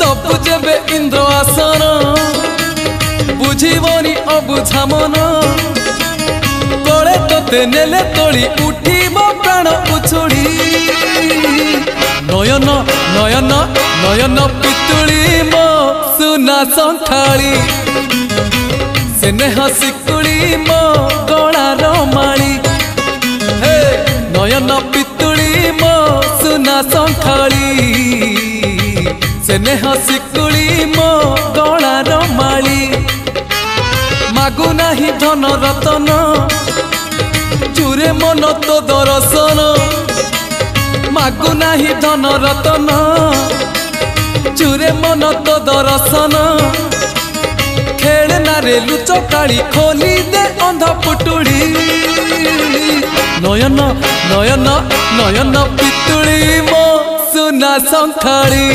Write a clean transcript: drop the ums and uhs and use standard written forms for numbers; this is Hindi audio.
तपु जेबे इंद्र आसन बुझीबनी अबुझा मन कले तोते नेले तोली उठीब प्राण उछुड़ी नयन नयन नयन पितुड़ी मो सुना संखाली स्नेह शिकुड़ी मो गलार माली हे नयन पितुड़ी मो सुना संखाली स्नेह शिकुड़ी मो गलार माली मागु नाही धन रतन चूरे मन तो दर्शन मागु नाही धन रतन चूरे मन तो दर्शन खेलना रे लुचकाली खोली दे अंधा पुटुड़ी नयन नयन नयन पितुड़ी मो सुना संखाली।